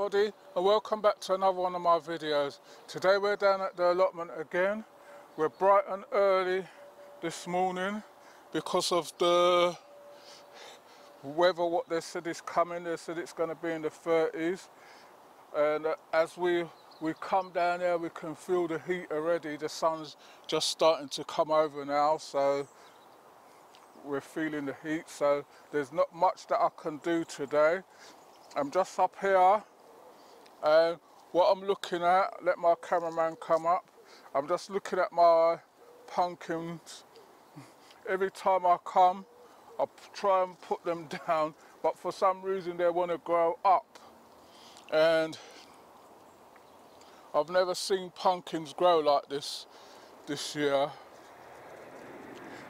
everybody, and welcome back to another one of my videos. Today we're down at the allotment again. We're bright and early this morning because of the weather. What they said is coming, they said it's going to be in the 30s, and as we come down there we can feel the heat already. The sun's just starting to come over now, so we're feeling the heat, so there's not much that I can do today. I'm just up here, and what I'm looking at, let my cameraman come up, I'm just looking at my pumpkins. Every time I come, I try and put them down, but for some reason they want to grow up. And I've never seen pumpkins grow like this year.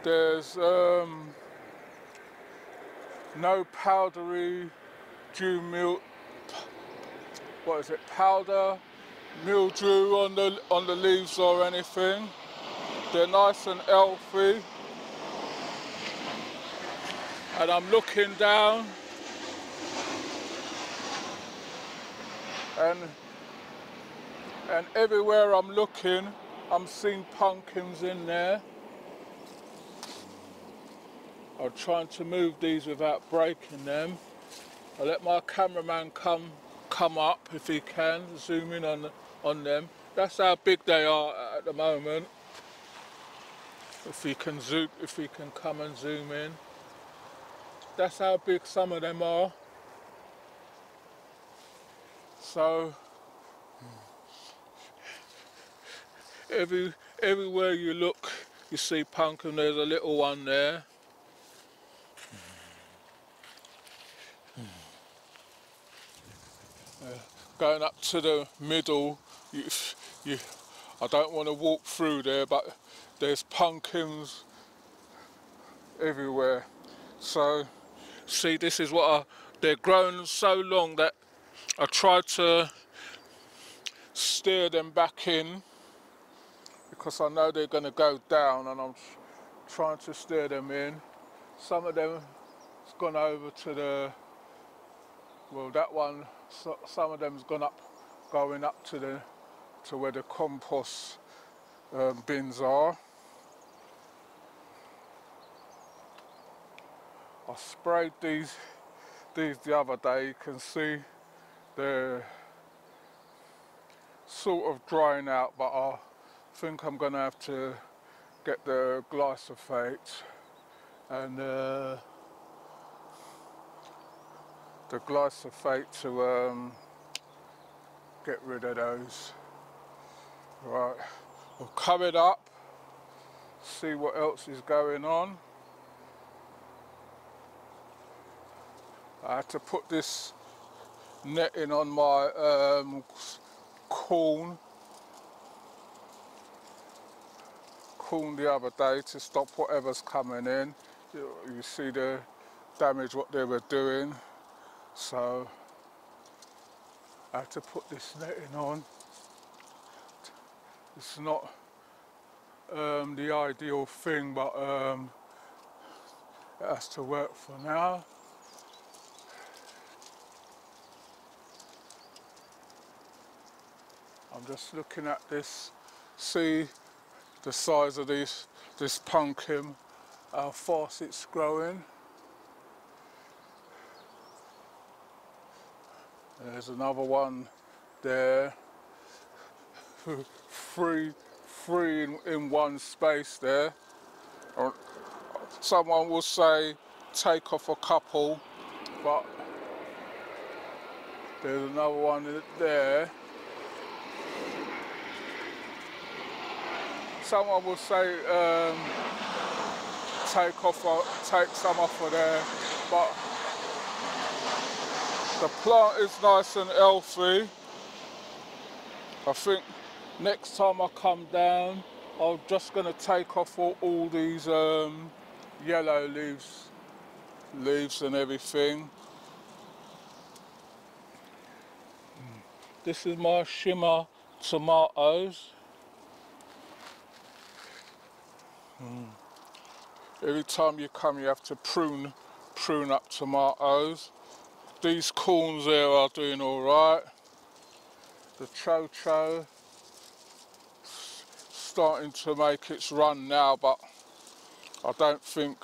There's no powdery dew milk, what is it, powder mildew on the leaves or anything. They're nice and healthy, and I'm looking down, and everywhere I'm looking I'm seeing pumpkins in there. I'm trying to move these without breaking them. I'll let my cameraman come up if he can, zoom in on them. That's how big they are at the moment. If he can come and zoom in. That's how big some of them are. So everywhere you look you see pumpkin. There's a little one there. Going up to the middle, I don't want to walk through there, but there's pumpkins everywhere. So, see, this is what they're grown so long that I tried to steer them back in because I know they're going to go down, and I'm trying to steer them in. Some of them has gone over to the, well, that one, some of them's going up to where the compost bins are. I sprayed these the other day. You can see they're sort of drying out, but I think I'm going to have to get the glyphosate and the glyphosate to get rid of those. Right, we'll cover it up, see what else is going on. I had to put this netting on my corn the other day to stop whatever's coming in. You see the damage what they were doing, so I had to put this netting on. It's not the ideal thing, but it has to work for now. I'm just looking at this, see the size of this pumpkin, how fast it's growing. There's another one there, three in one space there. Someone will say take off a couple, but there's another one there. Someone will say take some off of there, but the plant is nice and healthy. I think next time I come down, I'm just going to take off all these yellow leaves and everything. This is my shimmer tomatoes. Every time you come you have to prune up tomatoes. These corns there are doing all right. the cho-cho starting to make its run now, but I don't think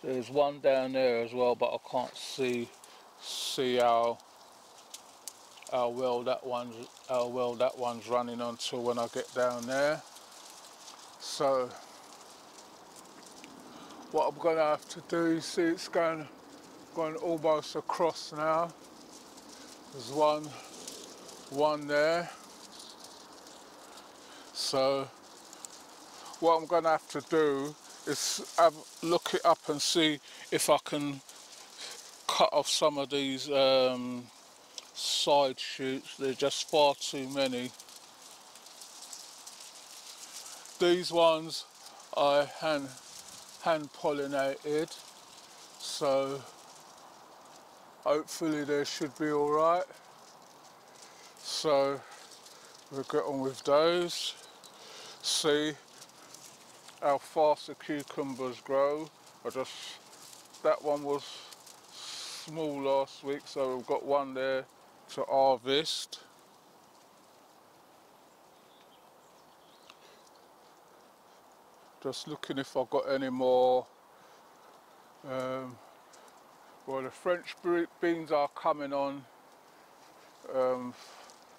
there's one down there as well, but I can't see how well that one's running until when I get down there. So what I'm going to have to do, you see it's going almost across now. There's one there. So what I'm going to have to do is look it up and see if I can cut off some of these side shoots. They're just far too many. These ones I hand pollinated, so hopefully they should be all right. So we'll get on with those. See how fast the cucumbers grow. That one was small last week, so we've got one there to harvest. Just looking if I've got any more. Well, the French beans are coming on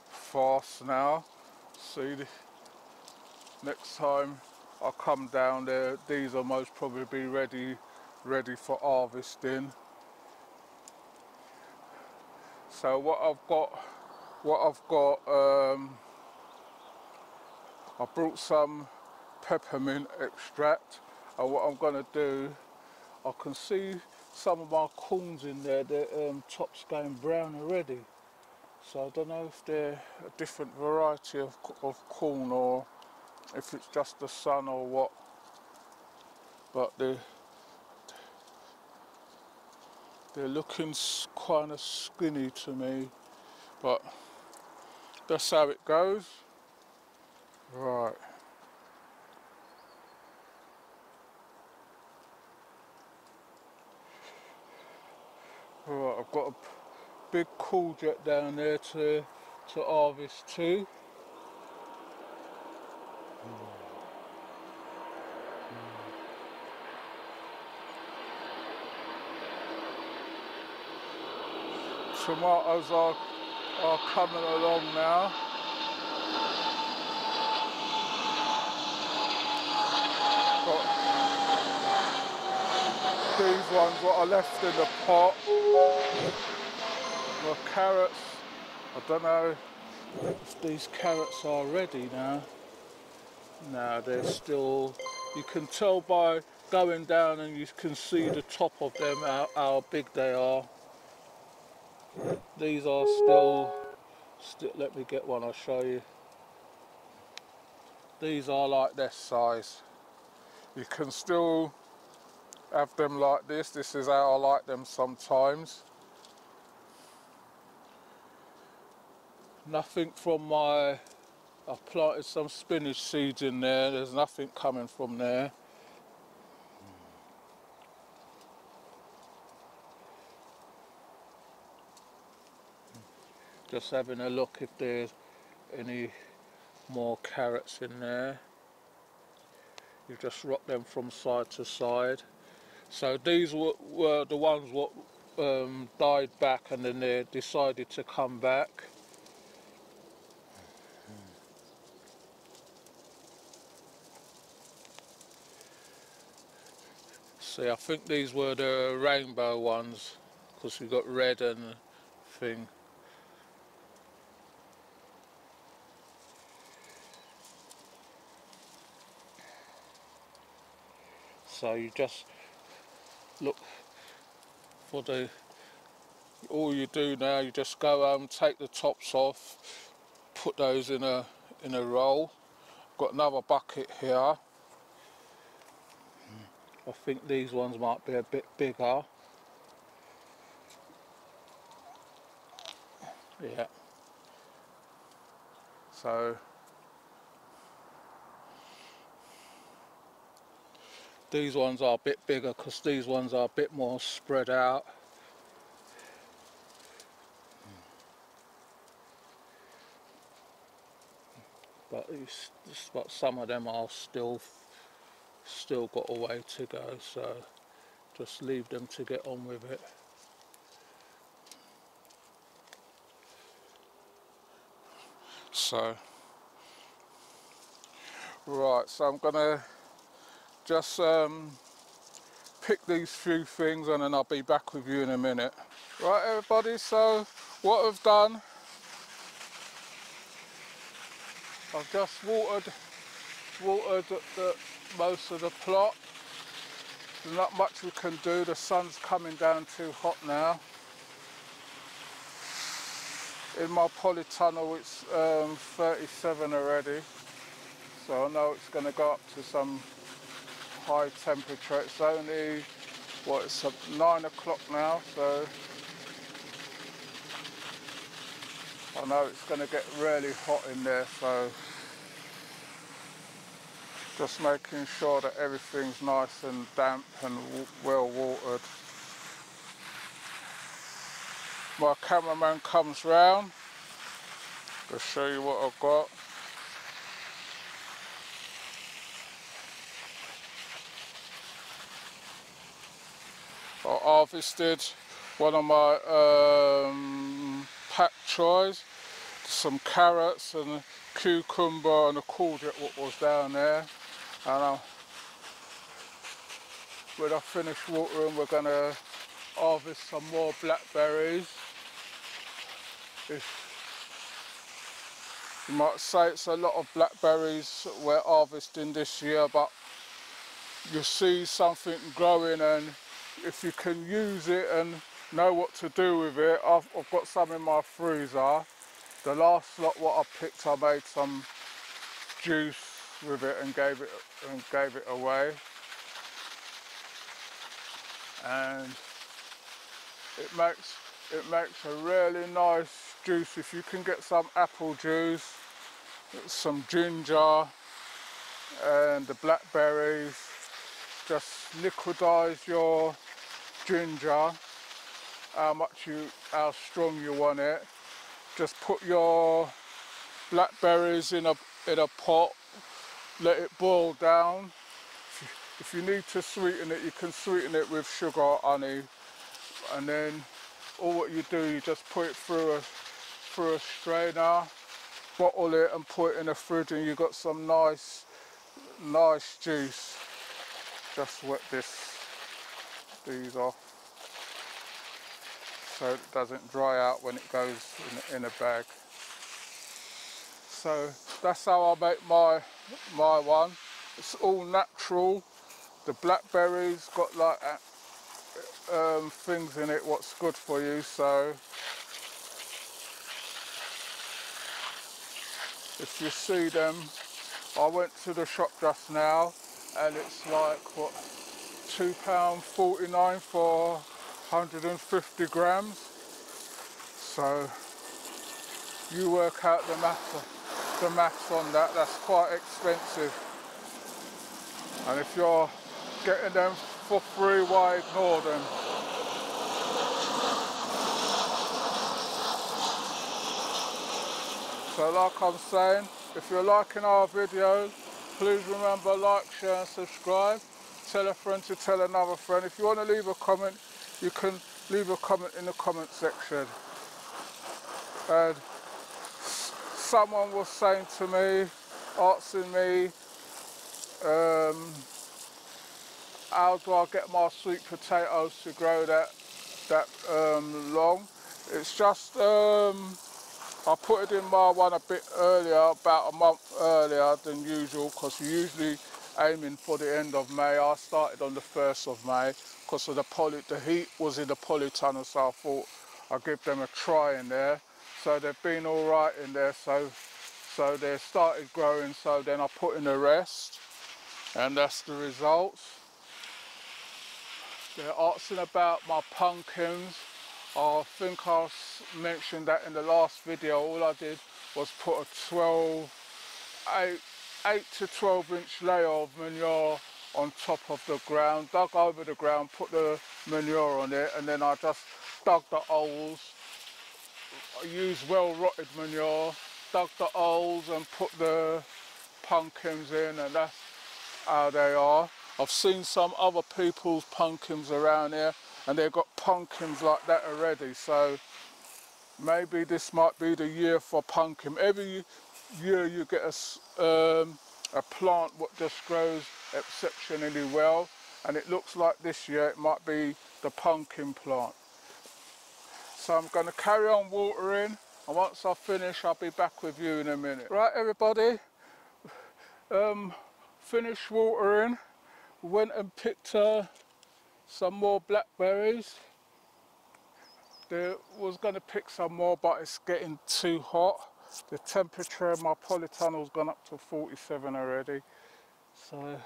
fast now. See, next time I come down there, these will most probably be ready for harvesting. So what I've got, I brought some peppermint extract, and what I'm going to do, I can see some of my corns in there, the top's going brown already. So I don't know if they're a different variety of corn or if it's just the sun or what, but they're looking kind of skinny to me, but that's how it goes. Right. Right, I've got a big courgette down there to harvest too. Tomatoes are coming along now. Got these ones what I left in the pot. The carrots, I don't know if these carrots are ready now. No, they're still, you can tell by going down and you can see the top of them how big they are. These are still, let me get one, I'll show you. These are like this size. You can still have them like this. This is how I like them sometimes. Nothing from I've planted some spinach seeds in there. There's nothing coming from there. Just having a look if there's any more carrots in there. You just rock them from side to side. So these were the ones what died back, and then they decided to come back. See, I think these were the rainbow ones, because we've got red and thing. So you just look for all you do now, you just go take the tops off, put those in a roll. Got another bucket here. I think these ones might be a bit bigger. Yeah. So these ones are a bit bigger because these ones are a bit more spread out. but some of them are still got a way to go, so just leave them to get on with it. So right, so I'm gonna just pick these few things and then I'll be back with you in a minute. Right everybody, so what I've done, I've just watered most of the plot. There's not much we can do, the sun's coming down too hot now. In my polytunnel it's 37 already, so I know it's going to go up to some high temperature. It's only, what, it's 9 o'clock now, so I know it's going to get really hot in there, so just making sure that everything's nice and damp and well watered. My cameraman comes round to show you what I've got. I harvested one of my pak choys, some carrots and cucumber and a courgette what was down there, and when I finish watering we're going to harvest some more blackberries. You might say it's a lot of blackberries we're harvesting this year, but you see something growing, and if you can use it and know what to do with it, I've got some in my freezer. The last lot what I picked, I made some juice with it and gave it away, and it makes a really nice juice. If you can get some apple juice, some ginger and the blackberries, just liquidize your ginger, how strong you want it. Just put your blackberries in a pot, let it boil down. If you need to sweeten it, you can sweeten it with sugar or honey, and then all what you do, you just put it through a strainer, bottle it and put it in the fridge, and you've got some nice juice. Just wet these off so it doesn't dry out when it goes in a bag. So that's how I make my one. It's all natural. The blackberries got like things in it what's good for you, so if you see them, I went to the shop just now and it's like, what, £2.49 for 150 grams. So you work out the maths on that. That's quite expensive. And if you're getting them for free, why ignore them? So like I'm saying, if you're liking our videos, please remember, like, share and subscribe. Tell a friend to tell another friend. If you want to leave a comment, you can leave a comment in the comment section. And someone was saying to me, asking me, how do I get my sweet potatoes to grow that long? It's just, I put it in my one a bit earlier, about a month earlier than usual, because you're usually aiming for the end of May. I started on the 1st of May because of the heat was in the polytunnel, so I thought I'd give them a try in there. So they've been all right in there, so they started growing, so then I put in the rest, and that's the results. They're asking about my pumpkins. I think I mentioned that in the last video. All I did was put a 8 to 12 inch layer of manure on top of the ground, dug over the ground, put the manure on it, and then I just dug the holes. I used well rotted manure, dug the holes and put the pumpkins in, and that's how they are. I've seen some other people's pumpkins around here and they've got pumpkins like that already, so maybe this might be the year for pumpkin. Every year you get a plant what just grows exceptionally well, and it looks like this year it might be the pumpkin plant. So I'm going to carry on watering, and once I finish I'll be back with you in a minute. Right everybody, finished watering, went and picked some more blackberries. There was going to pick some more, but it's getting too hot. The temperature of my polytunnel's gone up to 47 already, so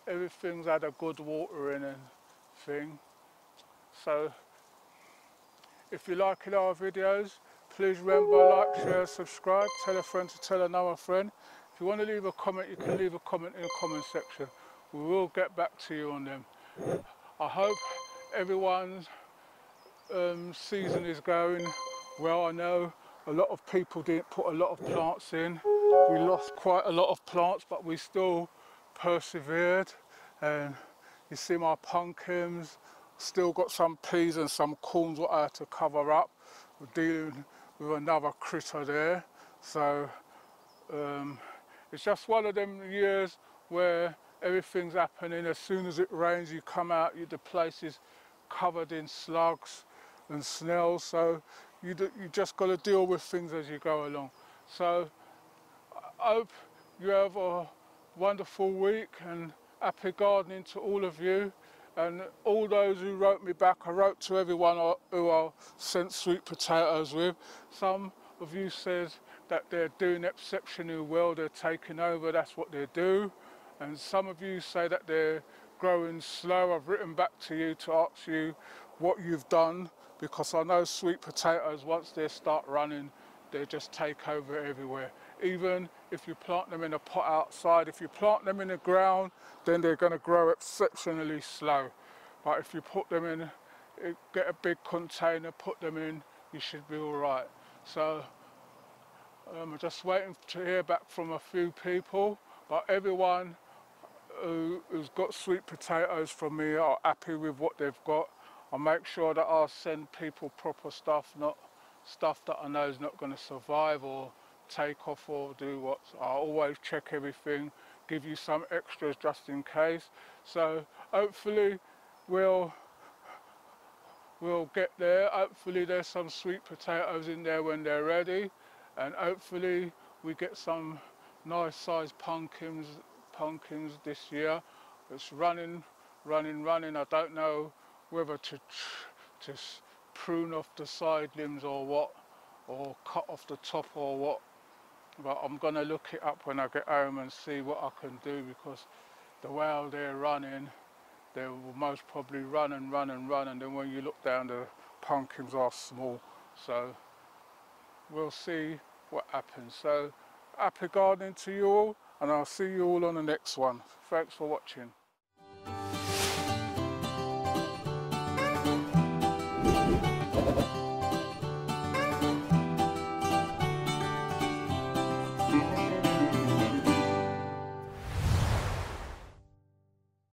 everything's had a good watering and thing. So if you're liking our videos, please remember, like, share, subscribe, tell a friend to tell another friend. If you want to leave a comment, you can leave a comment in the comment section. We will get back to you on them. I hope everyone's season is going well. I know a lot of people didn't put a lot of plants in. We lost quite a lot of plants, but we still persevered. And you see my pumpkins, still got some peas and some corns what I had to cover up. We're dealing with another critter there. So it's just one of them years where everything's happening. As soon as it rains, you come out, the place is covered in slugs and snails, so you just got to deal with things as you go along. So I hope you have a wonderful week, and happy gardening to all of you, and all those who wrote me back. I wrote to everyone who I sent sweet potatoes with. Some of you said that they're doing exceptionally well, they're taking over, that's what they do. And some of you say that they're growing slow. I've written back to you to ask you what you've done, because I know sweet potatoes, once they start running, they just take over everywhere. Even if you plant them in a pot outside, if you plant them in the ground, then they're going to grow exceptionally slow. But if you put them in, get a big container, put them in, you should be all right. So I'm just waiting to hear back from a few people, but everyone who's got sweet potatoes from me are happy with what they've got. I'll make sure that I'll send people proper stuff, not stuff that I know is not going to survive or take off or do what. I'll always check everything, give you some extras just in case. So hopefully we'll get there. Hopefully there's some sweet potatoes in there when they're ready, and hopefully we get some nice sized pumpkins this year. It's running. I don't know whether to prune off the side limbs or what, or cut off the top or what, but I'm going to look it up when I get home and see what I can do, because the way they're running, they will most probably run, and then when you look down, the pumpkins are small. So we'll see what happens. So happy gardening to you all, and I'll see you all on the next one. Thanks for watching.